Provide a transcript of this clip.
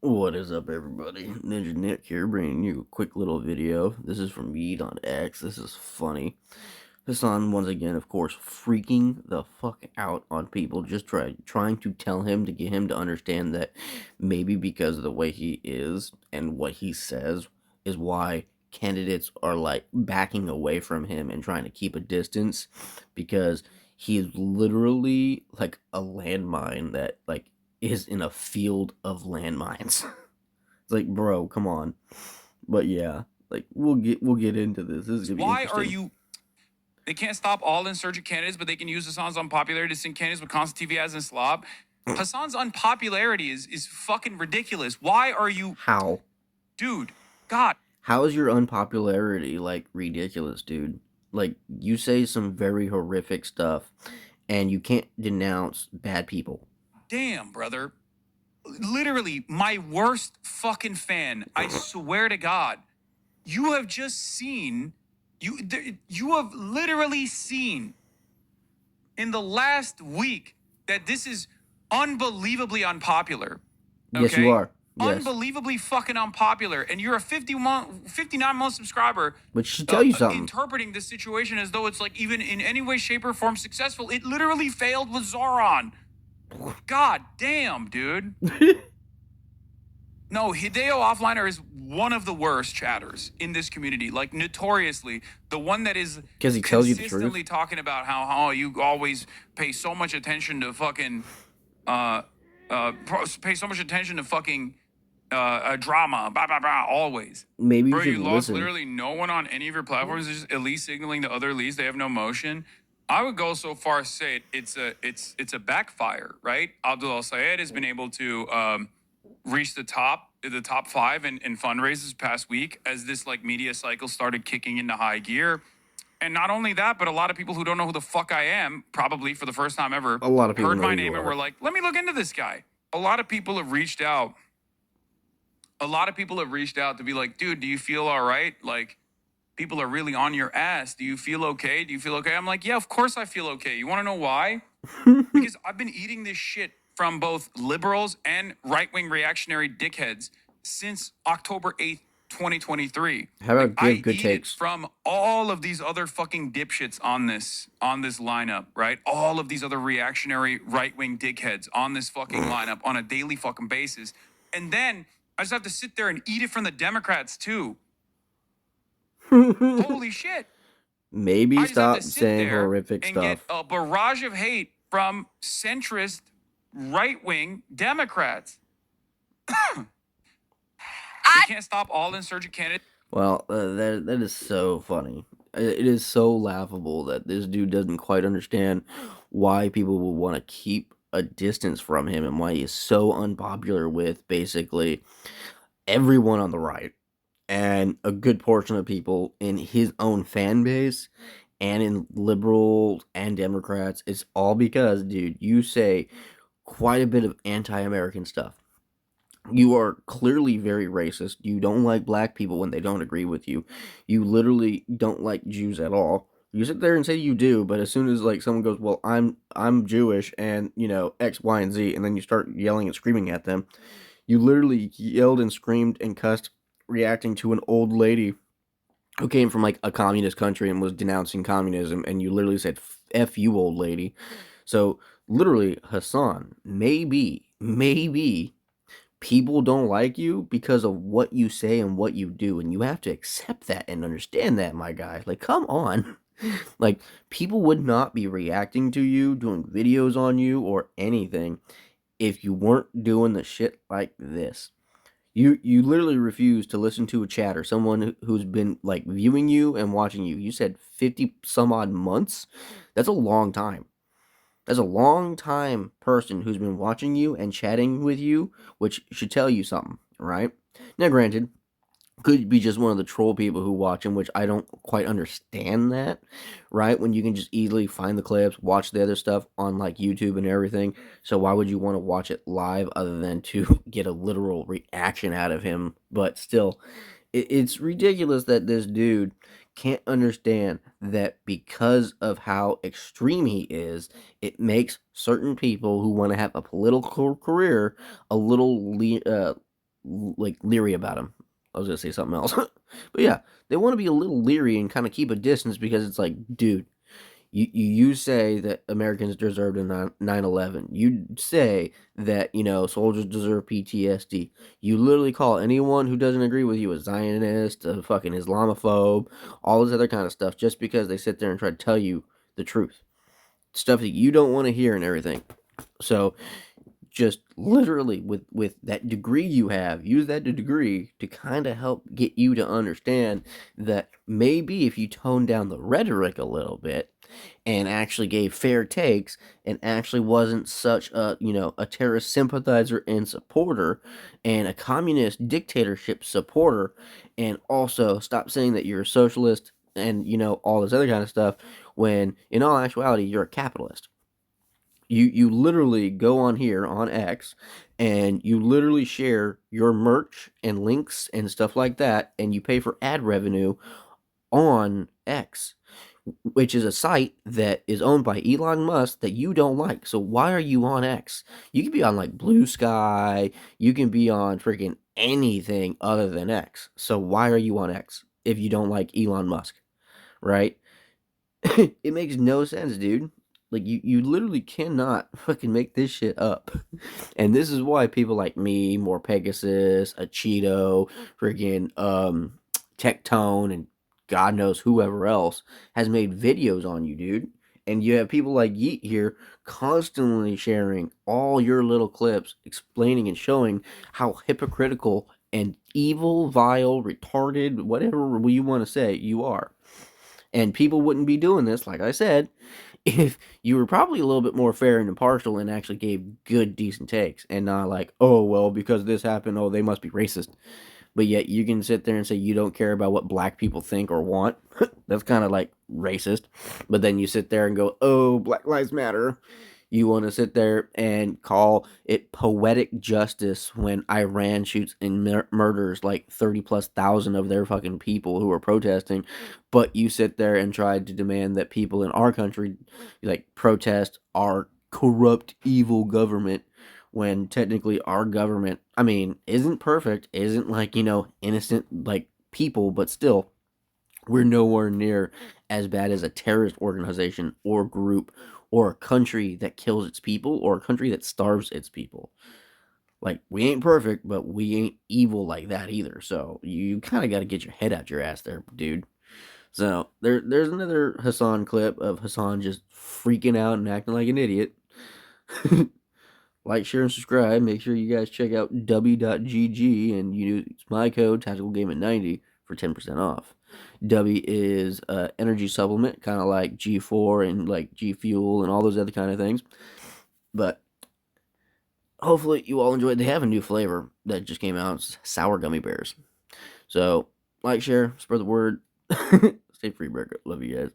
What is up, everybody? Ninja Nick here, bringing you a quick little video. This is from Yeet on X. This is funny. Hasan, once again, of course, freaking the fuck out on people, just trying to tell him to get him to understand that maybe because of the way he is and what he says is why candidates are like backing away from him and trying to keep a distance, because he is literally like a landmine that like is in a field of landmines. It's like, bro, come on. But yeah, like we'll get into this. This is gonna be Why are interesting. you? They can't stop all insurgent candidates, but they can use Hassan's unpopularity to sink candidates with constant TV ads and slob. Hassan's unpopularity is fucking ridiculous. Why are you, How? dude? God, How is your unpopularity like ridiculous, dude? Like you say some very horrific stuff and you can't denounce bad people. damn, brother. Literally, my worst fucking fan. I swear to God, you have just seen, you have literally seen in the last week that this is unbelievably unpopular. Yes, you Okay? are. Yes. Unbelievably fucking unpopular. And you're a 59-month subscriber But she should tell you something. interpreting this situation as though it's like even in any way, shape, or form successful. It literally failed with Zoran. God damn, dude. No, Hideo Offliner is one of the worst chatters in this community. Like notoriously, the one that is Because he tells you the consistently truth. talking about how you always pay so much attention to fucking uh pay so much attention to fucking drama, blah blah blah, always. Maybe you Bro, should you lost listen. literally no one on any of your platforms. It's just elite signaling to other elites. They have no motion. I would go so far as say it's a backfire, right? Abdul Al Sayed has been able to reach the top five in fundraisers past week as this like media cycle started kicking into high gear. And not only that, but a lot of people who don't know who the fuck I am, probably for the first time ever, A lot of people heard know my who you name and are. were like, let me look into this guy. A lot of people have reached out. A lot of people have reached out to be like, dude, do you feel all right? Like, people are really on your ass. Do you feel okay? Do you feel okay? I'm like, yeah, of course I feel okay. You want to know why? Because I've been eating this shit from both liberals and right-wing reactionary dickheads since October 8th, 2023. How Like about give I good eat it takes? from all of these other fucking dipshits on this lineup, right? All of these other reactionary right-wing dickheads on this fucking lineup on a daily fucking basis. And then I just have to sit there and eat it from the Democrats too. Holy shit. Maybe I just have to stop sit saying there horrific and get stuff. a barrage of hate from centrist right wing Democrats. They can't stop all insurgent candidates. Well, that is so funny. It is so laughable that this dude doesn't quite understand why people will want to keep a distance from him and why he is so unpopular with basically everyone on the right and a good portion of people in his own fan base and in liberals and Democrats. It's all because, dude, you say quite a bit of anti-American stuff. You are clearly very racist. You don't like black people when they don't agree with you. You literally don't like Jews at all. You sit there and say you do, but as soon as like someone goes, "Well, I'm Jewish and, X, Y, and Z," and then you start yelling and screaming at them. You literally yelled and screamed and cussed reacting to an old lady who came from like a communist country and was denouncing communism, and you literally said "F you, old lady." So, literally, Hasan, maybe people don't like you because of what you say and what you do, and you have to accept that and understand that, my guy. Like, come on. Like, people would not be reacting to you, doing videos on you or anything if you weren't doing the shit like this. You literally refuse to listen to a chatter, someone who's been like viewing you and watching you. You said 50 some odd months. That's a long time. That's a long time person who's been watching you and chatting with you, which should tell you something, right? Now, granted, could be just one of the troll people who watch him, which I don't quite understand that, right? When you can just easily find the clips, watch the other stuff on like YouTube and everything. So why would you want to watch it live other than to get a literal reaction out of him? But still, it's ridiculous that this dude can't understand that because of how extreme he is, it makes certain people who want to have a political career a little like leery about him. I was gonna say something else, but yeah, they want to be a little leery and kind of keep a distance because it's like, dude, you say that Americans deserved a 9/11. You say that, soldiers deserve PTSD. You literally call anyone who doesn't agree with you a Zionist, a fucking Islamophobe, all this other kind of stuff just because they sit there and try to tell you the truth. Stuff that you don't want to hear and everything. So just literally with that degree you have, use that degree to kind of help get you to understand that maybe if you tone down the rhetoric a little bit and actually gave fair takes and actually wasn't such a terrorist sympathizer and supporter and a communist dictatorship supporter, and also stop saying that you're a socialist and all this other kind of stuff, when in all actuality you're a capitalist. You literally go on here on X and you literally share your merch and links and stuff like that, and you pay for ad revenue on X, which is a site that is owned by Elon Musk that you don't like. So why are you on X? You can be on like Blue Sky, you can be on freaking anything other than X. So why are you on X if you don't like Elon Musk, right? It makes no sense, dude. Like you literally cannot fucking make this shit up. And this is why people like me, more Pegasus, a Cheeto, freaking Tectone, and God knows whoever else has made videos on you, dude. And you have people like Yeet here constantly sharing all your little clips, explaining and showing how hypocritical and evil, vile, retarded, whatever you want to say, you are. And people wouldn't be doing this, like I said, if you were probably a little bit more fair and impartial and actually gave good, decent takes and not like, oh, well, because this happened, oh, they must be racist. But yet you can sit there and say you don't care about what black people think or want. That's kind of like racist. But then you sit there and go, oh, Black Lives Matter. You want to sit there and call it poetic justice when Iran shoots and murders like 30 plus thousand of their fucking people who are protesting. But you sit there and try to demand that people in our country like protest our corrupt, evil government, when technically our government, I mean, isn't perfect, isn't like, innocent like people, but still, we're nowhere near as bad as a terrorist organization or group or a country that kills its people or a country that starves its people. Like, we ain't perfect, but we ain't evil like that either. So you kind of got to get your head out your ass there, dude. So there's another Hasan clip of Hasan just freaking out and acting like an idiot. Like, share, and subscribe. Make sure you guys check out w.gg and use my code Tactical Game at 90 for 10% off. W is energy supplement, kind of like G4 and like G Fuel and all those other kind of things. But hopefully you all enjoyed. They have a new flavor that just came out. It's sour gummy bears. So like, share, spread the word. Stay free, Burger. Love you guys.